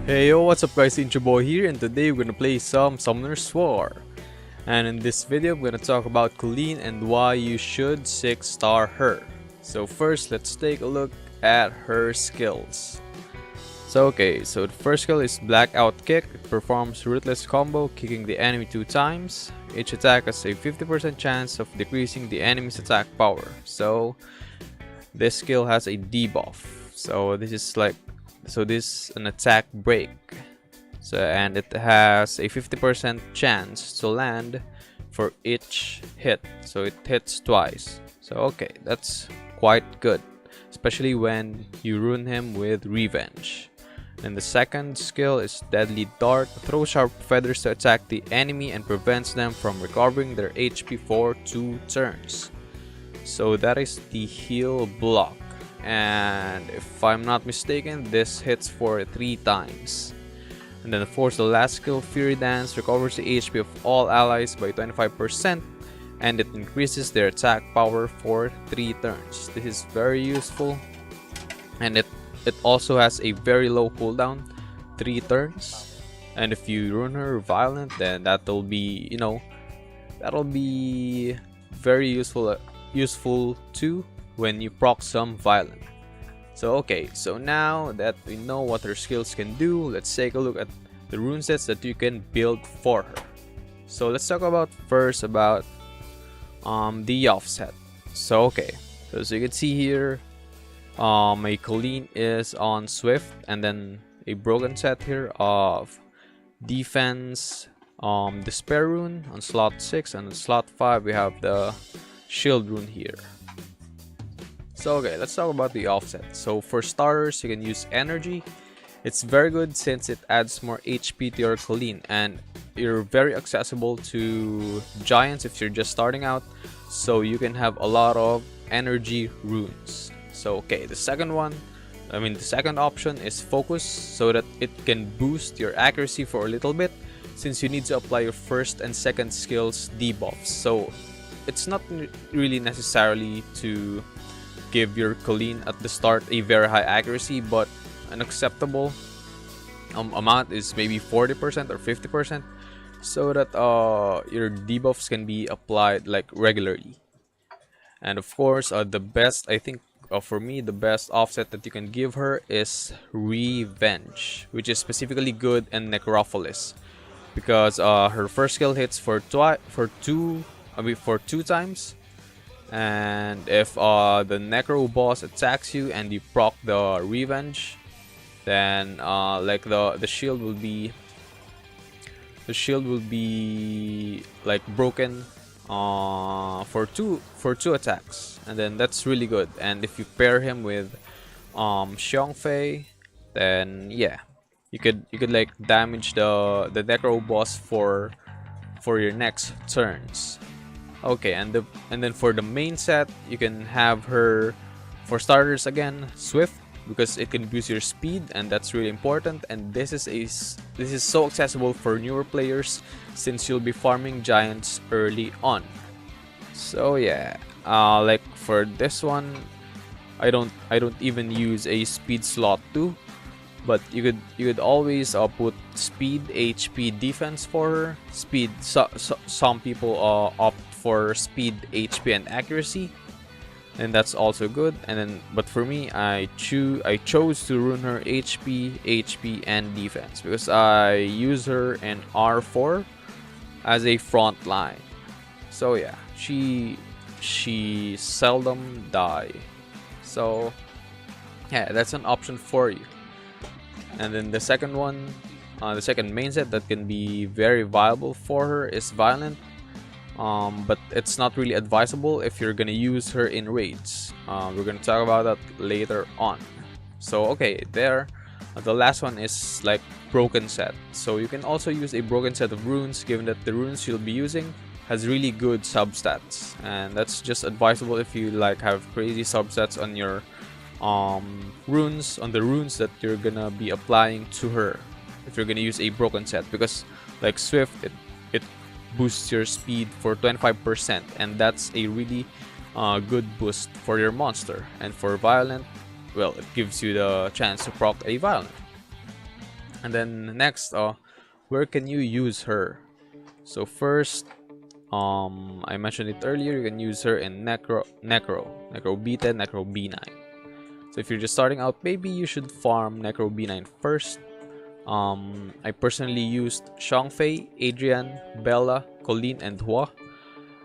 Hey yo, what's up guys, Intro Boy here, and today we're gonna play some Summoner's War. And in this video, I'm gonna talk about Colleen and why you should 6-star her. So first, let's take a look at her skills. So the first skill is Blackout Kick. It performs ruthless combo, kicking the enemy 2 times. Each attack has a 50% chance of decreasing the enemy's attack power. So this skill has a debuff. This is an attack break. And it has a 50% chance to land for each hit. So it hits twice. That's quite good, especially when you ruin him with revenge. And the second skill is Deadly Dart. Throw sharp feathers to attack the enemy and prevents them from recovering their HP for 2 turns. So that is the heal block. And if I'm not mistaken, this hits for 3 times. And then of course the last skill, Fury Dance, recovers the HP of all allies by 25%, and it increases their attack power for 3 turns. This is very useful, and it also has a very low cooldown, 3 turns. And if you run her violent, then that'll be very useful too when you proc some violent. So now that we know what her skills can do, let's take a look at the rune sets that you can build for her. So let's talk about the offset. So as you can see here, my Colleen is on Swift, and then a broken set here of defense, despair rune on slot 6, and on slot 5 we have the shield rune here. So let's talk about the offset. So for starters, you can use energy. It's very good since it adds more HP to your Colleen, and you're very accessible to giants if you're just starting out, so you can have a lot of energy runes. So the second option is focus, so that it can boost your accuracy for a little bit, since you need to apply your first and second skills debuffs. So it's not really necessarily to give your Colleen at the start a very high accuracy, but an acceptable amount is maybe 40% or 50%, so that your debuffs can be applied like regularly. And of course, the best, I think, for me, the best offset that you can give her is Revenge, which is specifically good in Necropolis, because her first skill hits for 2 times. And if the Necro boss attacks you and you proc the Revenge, then the shield will be like broken for two attacks, and then that's really good. And if you pair him with Xiongfei, then yeah, you could like damage the Necro boss for your next turns. And then for the main set, you can have her, for starters, again, Swift, because it can boost your speed, and that's really important. And this is so accessible for newer players, since you'll be farming giants early on. So like for this one, I don't even use a speed slot 2, but you could always put speed, HP, defense for her. Speed, some people opt for speed, HP, and accuracy, and that's also good. But for me, I chose to rune her HP, and defense, because I use her in R4 as a front line. So she seldom die. So that's an option for you. And then the second one, the second main set that can be very viable for her is Violent. But it's not really advisable if you're gonna use her in raids. We're gonna talk about that later on. So the last one is like broken set. So you can also use a broken set of runes, given that the runes you'll be using has really good substats, and that's just advisable if you like have crazy substats on your runes, on the runes that you're gonna be applying to her if you're gonna use a broken set. Because like Swift, it boosts your speed for 25%, and that's a really good boost for your monster. And for Violent, well, it gives you the chance to proc a Violent. And then next, where can you use her? So first, I mentioned it earlier, you can use her in Necro B10, Necro B9. So if you're just starting out, maybe you should farm Necro B9 first. I personally used Xiangfei, Adrian, Bella, Colleen, and Hua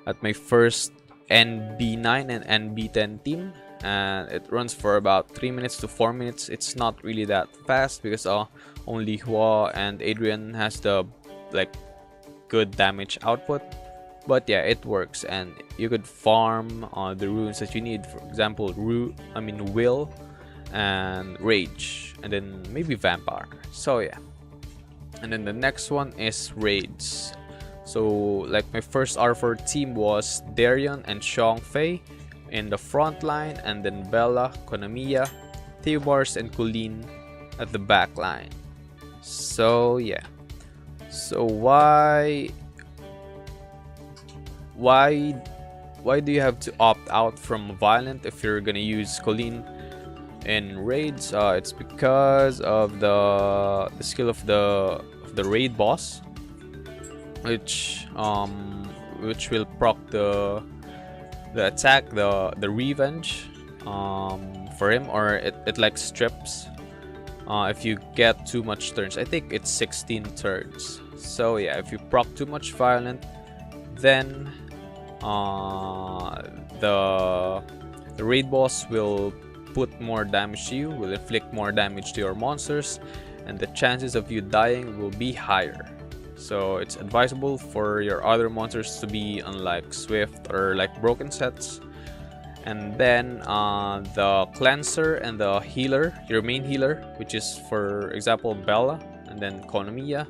at my first NB9 and NB10 team, and it runs for about 3 minutes to 4 minutes. It's not really that fast because only Hua and Adrian has the like good damage output, but yeah, it works, and you could farm the runes that you need. For example, Will and Rage, and then maybe Vampire. So yeah, and then the next one is raids. So like my first R4 team was Darion and Xiangfei in the front line, and then Bella, Konamiya, Theobars, and Colleen at the back line. So yeah, so why do you have to opt out from Violent if you're gonna use Colleen in raids? It's because of the skill of the raid boss, which will proc the attack, the revenge for him, or it like strips if you get too much turns. I think it's 16 turns. So yeah, if you proc too much Violent, then the raid boss will put more damage to you, will inflict more damage to your monsters, and the chances of you dying will be higher. So it's advisable for your other monsters to be on like Swift or like Broken Sets. And then the cleanser and the healer, your main healer, which is for example Bella and then Konamiya,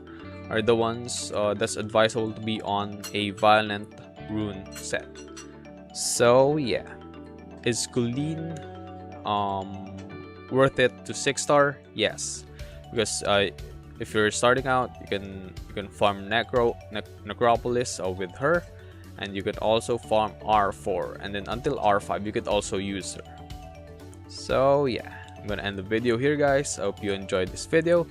are the ones that's advisable to be on a Violent rune set. So yeah, is Colleen worth it to 6-star? Yes, because if you're starting out, you can farm Necropolis with her, and you could also farm R4, and then until R5 you could also use her. So yeah, I'm gonna end the video here, guys. I hope you enjoyed this video.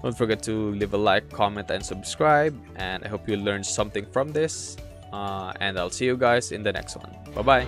Don't forget to leave a like, comment, and subscribe, and I hope you learned something from this, and I'll see you guys in the next one. Bye bye.